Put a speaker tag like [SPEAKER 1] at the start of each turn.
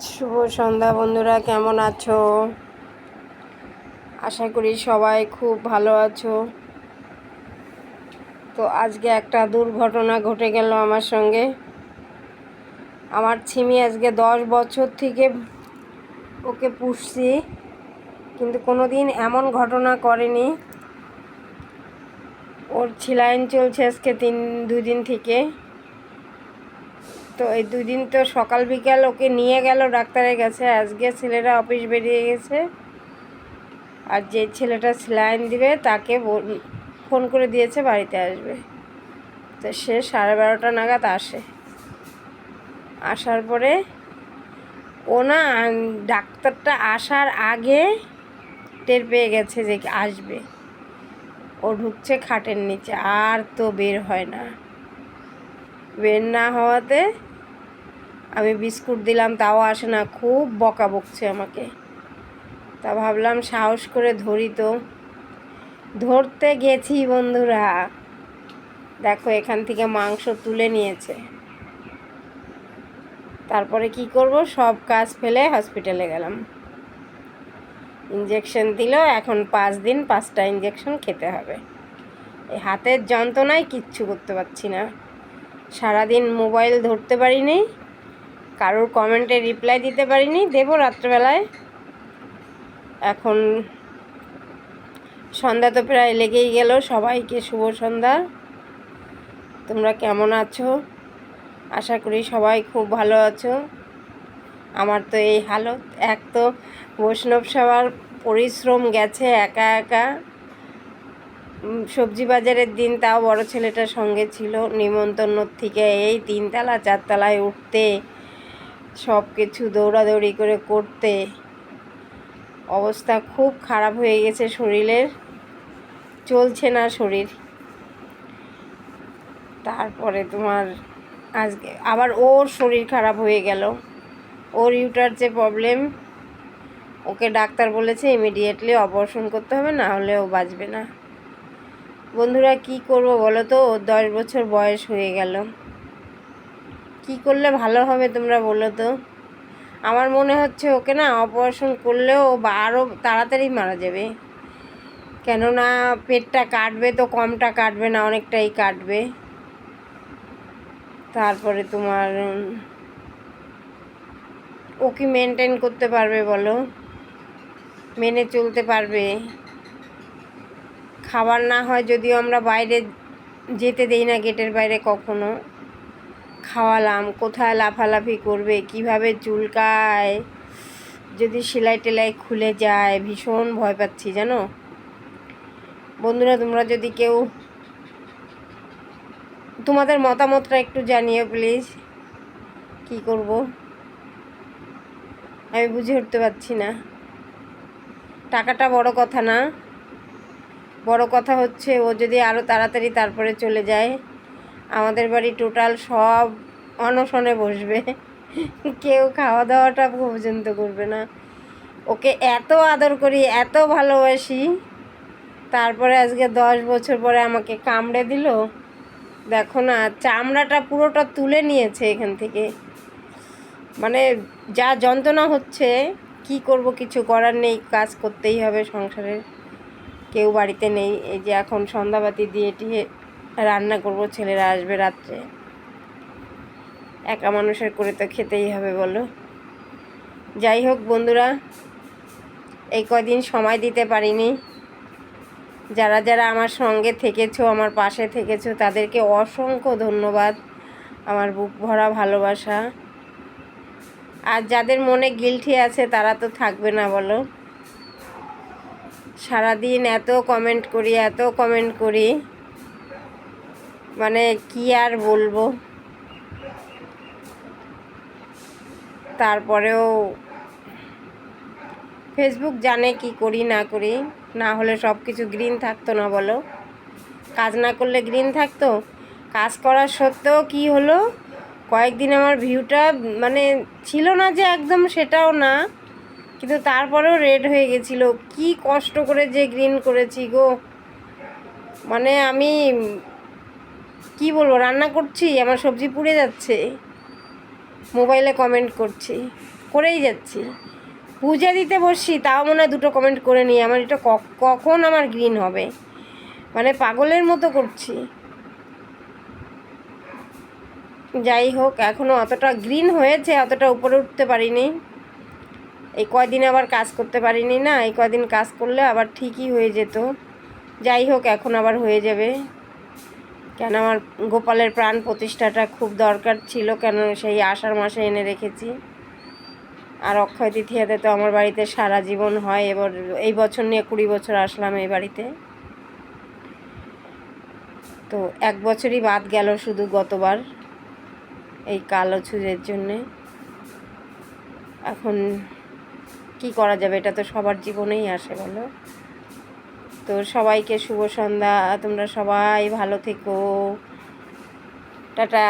[SPEAKER 1] শুভ সন্ধ্যা বন্ধুরা, কেমন আছো? আশা করি সবাই খুব ভালো আছো। তো আজকে একটা দুর্ঘটনা ঘটে গেল আমার সঙ্গে। আমার ছিমি আজকে 10 বছর থেকে ওকে পুষছি, কিন্তু কোনো দিন এমন ঘটনা করেনি। ওর স্যালাইন চলছে আজকে 2 দিন থেকে। তো এই 2 দিন তো সকাল বিকাল ওকে নিয়ে গেল ডাক্তারের কাছে। আজকে ছেলেরা অফিস বেরিয়ে গেছে, আর যে ছেলেটা স্যালাইন দিবে তাকে ফোন করে দিয়েছে বাড়িতে আসবে। তো সে 12:30 নাগাদ আসে। আসার পরে ও না, ডাক্তারটা আসার আগে টের পেয়ে গেছে যে আসবে। ও ঢুকছে খাটের নিচে, আর তো বের হয় না। বের না হওয়াতে আমি বিস্কুট দিলাম, তাও আসে না। খুব বকা বকছে আমাকে। তা ভাবলাম সাহস করে ধরি। তো ধরতে গেছি বন্ধুরা, দেখো এখান থেকে মাংস তুলে নিয়েছে। তারপরে কি করব, সব কাজ ফেলে হসপিটালে গেলাম। ইঞ্জেকশন দিল। এখন 5 দিন 5টা ইঞ্জেকশন খেতে হবে। এই হাতের যন্ত্রণায় কিচ্ছু করতে পারছি না। সারাদিন মোবাইল ধরতে পারিনি, কারোর কমেন্টে রিপ্লাই দিতে পারিনি। দেবো রাত্রেবেলায়। এখন সন্ধ্যা তো প্রায় লেগেই গেল। সবাইকে শুভ সন্ধ্যা। তোমরা কেমন আছো? আশা করি সবাই খুব ভালো আছো। আমার তো এই হালত। এক তো বৈষ্ণব সবার পরিশ্রম গেছে একা একা। সবজি বাজারের দিন তাও বড় ছেলেটা সঙ্গে ছিল। নিমন্ত্রণ থেকে এই 3তলা 4তলায় উঠতে, সব কিছু দৌড়াদৌড়ি করে করতে অবস্থা খুব খারাপ হয়ে গেছে শরীরের। চলছে না শরীর। তারপরে তোমার আজকে আবার ওর শরীর খারাপ হয়ে গেল। ওর ইউটারসে প্রবলেম। ওকে ডাক্তার বলেছে ইমিডিয়েটলি অপারেশন করতে হবে, না হলে ও বাঁচবে না। বন্ধুরা কি করব বলো তো? ওর 10 বছর বয়স হয়ে গেল। কি করলে ভালো হবে তোমরা বলো তো? আমার মনে হচ্ছে ওকে না অপারেশন করলেও আরও তাড়াতাড়ি মারা যাবে। কেননা পেটটা কাটবে তো, কমটা কাটবে না, অনেকটাই কাটবে। তারপরে তোমার ও কি মেনটেন করতে পারবে বলো? মেনে চলতে পারবে? খাবার না হয় যদিও আমরা বাইরে যেতে দেই না, গেটের বাইরে কখনো। খাওয়ালাম, কোথায় লাফালাফি করবে, কিভাবে চুলকায়, যদি সেলাই টেলাই খুলে যায়, ভীষণ ভয় পাচ্ছি জানো বন্ধুরা। তোমরা যদি কেউ তোমাদের মতামতটা একটু জানিও প্লিজ। কি করব আমি বুঝে উঠতে পারছি না। টাকাটা বড় কথা না, বড় কথা হচ্ছে ও যদি আরও তাড়াতাড়ি তারপরে চলে যায়। আমাদের বাড়ি টোটাল সব অনশনে বসবে, কেউ খাওয়া দাওয়াটা পর্যন্ত করবে না। ওকে এত আদর করি, এত ভালোবাসি, তারপরে আজকে 10 বছর পরে আমাকে কামড়ে দিল। দেখো না, চামড়াটা পুরোটা তুলে নিয়েছে এখান থেকে। মানে যা যন্ত্রণা হচ্ছে, কি করব, কিছু করার নেই। কাজ করতেই হবে সংসারের। কেউ বাড়িতে নেই। এই যে এখন সন্ধ্যাবাতি দিয়ে টিয়ে রান্না করব, ছেলেরা আসবে রাত্রে। একা মানুষের করে তো খেতেই হবে বলো। যাই হোক বন্ধুরা, এই কদিন সময় দিতে পারিনি। যারা যারা আমার সঙ্গে থেকেছো, আমার পাশে থেকেছো, তাদেরকে অসংখ্য ধন্যবাদ। আমার বুক ভরা ভালোবাসা। আর যাদের মনে গিল্টি আছে তারা তো থাকবে না বলো। সারাদিন এত কমেন্ট করি, এত কমেন্ট করি, মানে কি আর বলবো। তারপরেও ফেসবুক জানে কি করি না করি। না হলে সব কিছু গ্রিন থাকতো না বলো। কাজ না করলে গ্রিন থাকতো? কাজ করার সত্ত্বেও কি হলো, কয়েকদিন আমার ভিউটা মানে ছিল না যে একদম, সেটাও না, কিন্তু তারপরেও রেড হয়ে গেছিলো। কি কষ্ট করে যে গ্রিন করেছি গো। মানে আমি কি বলবো, রান্না করছি আমার সবজি পুড়ে যাচ্ছে। মোবাইলে কমেন্ট করছি, করেই যাচ্ছি। পূজা দিতে বসছি তাও মনে হয় 2টো কমেন্ট করে নিই। আমার এটা কখন আমার গ্রিন হবে, মানে পাগলের মতো করছি। যাই হোক, এখনও অতটা গ্রিন হয়েছে, অতটা উপরে উঠতে পারিনি। এই কয়দিন আবার কাজ করতে পারিনি না, এই কয়দিন কাজ করলে আবার ঠিকই হয়ে যেত। যাই হোক, এখন আবার হয়ে যাবে। কেন আমার গোপালের প্রাণ প্রতিষ্ঠাটা খুব দরকার ছিল, কেন সেই আষাঢ় মাসে এনে রেখেছি। আর অক্ষয় তৃতীয়াতে তো আমার বাড়িতে সারা জীবন হয়। এবার এই বছর নিয়ে 20 বছর আসলাম এই বাড়িতে, তো 1 বছরই বাদ গেল শুধু গতবার এই কালো ছুঁচের জন্যে। এখন কি করা যাবে, এটা তো সবার জীবনেই আসে বলো। তো সবাইকে শুভ সন্ধ্যা, তোমরা সবাই ভালো থেকো, টাটা।